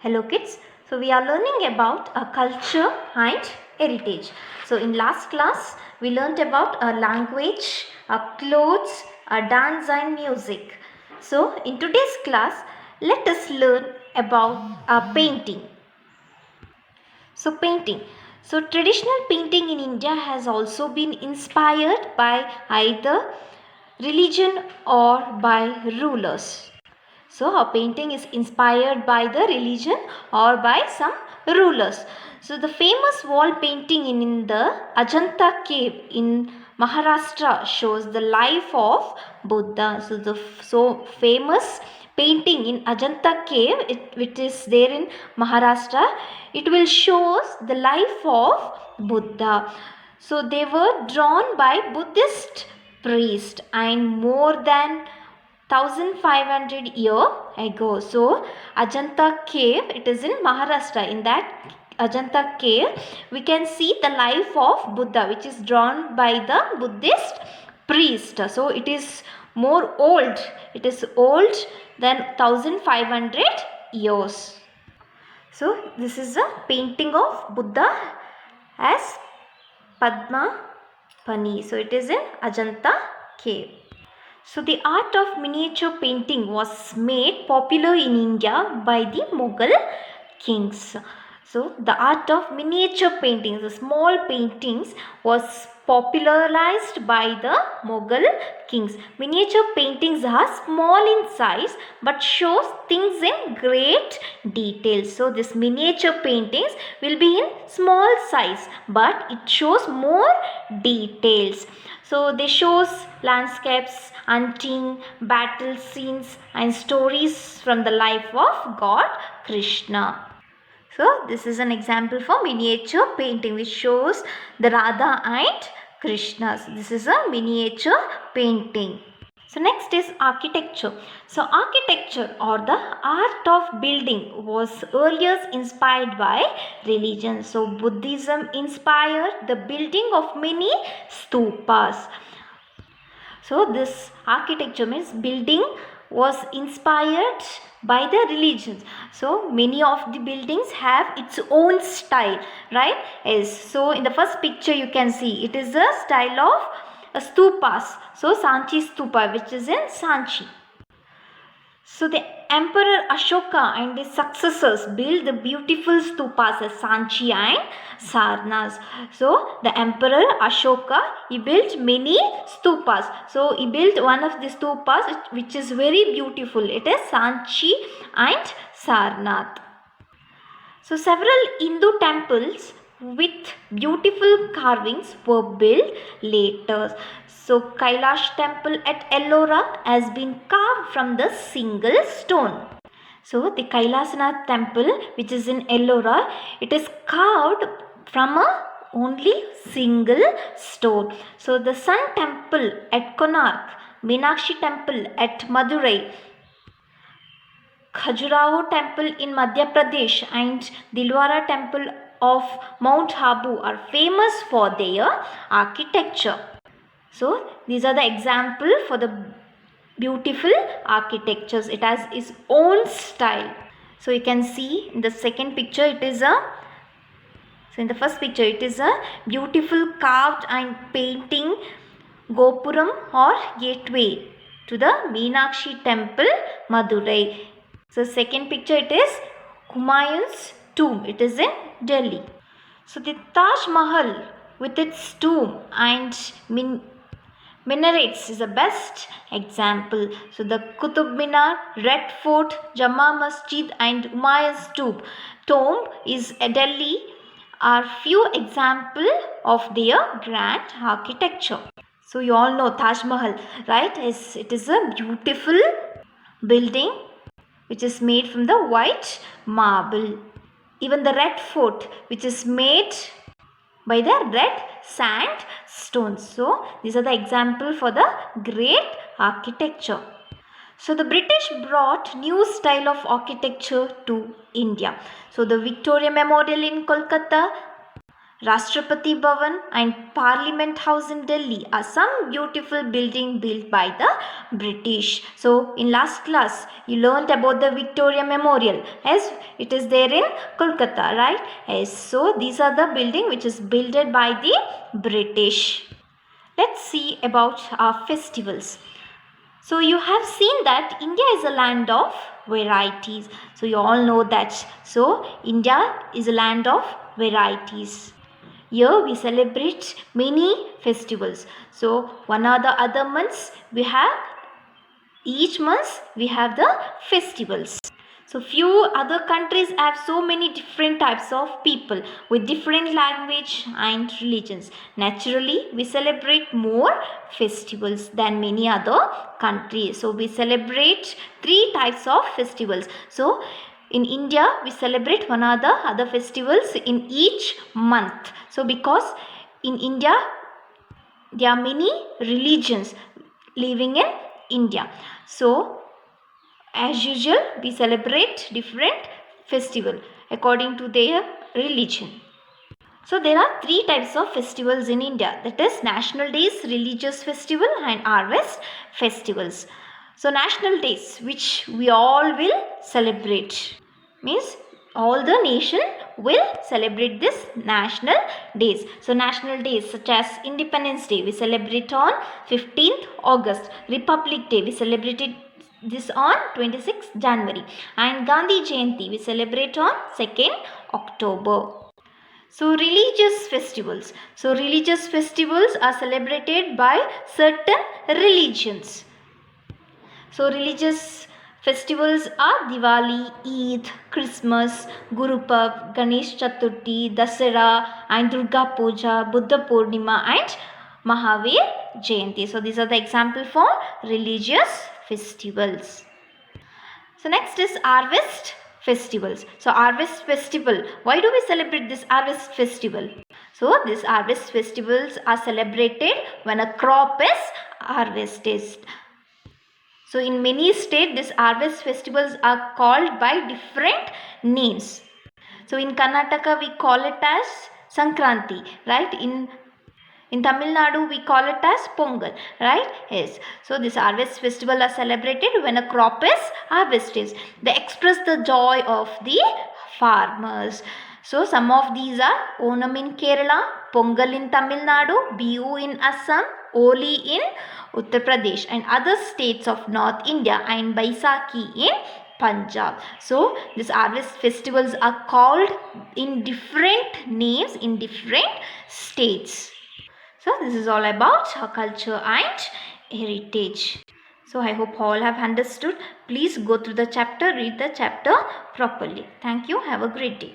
Hello kids, so we are learning about a culture and heritage. So in last class we learned about a language, a clothes, a dance and music. So in today's class let us learn about a painting. So painting. So traditional painting in India has also been inspired by either religion or by rulers. So a painting is inspired by the religion or by some rulers. So the famous wall painting in the Ajanta cave in Maharashtra shows the life of Buddha. So the famous painting in Ajanta cave, which is there in Maharashtra, it will shows the life of Buddha. So they were drawn by Buddhist priest and more than 1500 year ago. So Ajanta cave, it is in Maharashtra. In that Ajanta cave we can see the life of Buddha, which is drawn by the Buddhist priest. So it is more old, it is old than 1500 years. So this is a painting of Buddha as Padma Pani. So it is in Ajanta cave. So the art of miniature painting was made popular in India by the Mughal kings. So the art of miniature paintings, the small paintings, was popularized by the Mughal kings. Miniature paintings are small in size but shows things in great detail. So this miniature paintings will be in small size but it shows more details. So they shows landscapes, hunting, battle scenes and stories from the life of God Krishna. So this is an example for miniature painting which shows the Radha and Krishna. So this is a miniature painting. So next is architecture. So architecture or the art of building was earlier inspired by religion. So Buddhism inspired the building of many stupas. So this architecture means building was inspired by the religions. So many of the buildings have its own style, right? Yes. So in the first picture you can see it is a style of stupas. So Sanchi stupa, which is in Sanchi. So the Emperor Ashoka and his successors built the beautiful stupas as Sanchi and Sarnas. So the Emperor Ashoka, he built many stupas. So he built one of the stupas which is very beautiful. It is Sanchi and Sarnath. So several Hindu temples with beautiful carvings were built later. So Kailash temple at Ellora has been carved from the single stone. So the Kailasanath temple which is in Ellora, it is carved from a only single stone. So the Sun temple at Konark, Meenakshi temple at Madurai, Khajuraho temple in Madhya Pradesh and Dilwara temple of Mount Habu are famous for their architecture. So these are the example for the beautiful architectures. It has its own style. So you can see in the second picture it is a in the first picture it is a beautiful carved and painting Gopuram or gateway to the Meenakshi temple Madurai. So second picture it is Humayun's tomb. It is in Delhi. So the Taj Mahal with its tomb and minarets is the best example. So the Qutub Minar, Red Fort, Jama Masjid and Humayun's tomb is Delhi are few example of their grand architecture. So you all know Taj Mahal, right? It is a beautiful building which is made from the white marble. Even the Red Fort which is made by the red sandstone. So these are the example for the great architecture. So the British brought new style of architecture to India. So the Victoria Memorial in Kolkata, Rashtrapati Bhavan and Parliament House in Delhi are some beautiful building built by the British. So in last class you learnt about the Victoria Memorial as it is there in Kolkata, right? Yes. So these are the building which is built by the British. Let's see about our festivals. So you have seen that India is a land of varieties. So you all know that. So India is a land of varieties. Here we celebrate many festivals. So one or the other months we have, each month we have the festivals. So few other countries have so many different types of people with different language and religions. Naturally, we celebrate more festivals than many other countries. So we celebrate 3 types of festivals. So in India, we celebrate one or the other festivals in each month. So because in India, there are many religions living in India. So as usual, we celebrate different festival according to their religion. So there are 3 types of festivals in India, that is national days, religious festival and harvest festivals. So national days which we all will celebrate, means all the nation will celebrate this national days. So national days such as Independence Day we celebrate on 15th August, Republic Day we celebrate this on 26th January, and Gandhi Jayanti we celebrate on 2nd October. So religious festivals. So religious festivals are celebrated by certain religions. So religious festivals are Diwali, Eid, Christmas, Guru Parv, Ganesh Chaturthi, Dasara and Durga Puja, Buddha Purnima and Mahavir Jayanti. So these are the example for religious festivals. So next is harvest festivals. So harvest festival, why do we celebrate this harvest festival? So these harvest festivals are celebrated when a crop is harvested. So in many states, these harvest festivals are called by different names. So in Karnataka, we call it as Sankranti, right? In Tamil Nadu, we call it as Pongal, right? Yes. So this harvest festival are celebrated when a crop is harvested. They express the joy of the farmers. So some of these are Onam in Kerala, Pongal in Tamil Nadu, Bihu in Assam, Holi in Uttar Pradesh and other states of North India, and Baisakhi in Punjab. So these harvest festivals are called in different names in different states. So this is all about our culture and heritage. So I hope all have understood. Please go through the chapter, read the chapter properly. Thank you. Have a great day.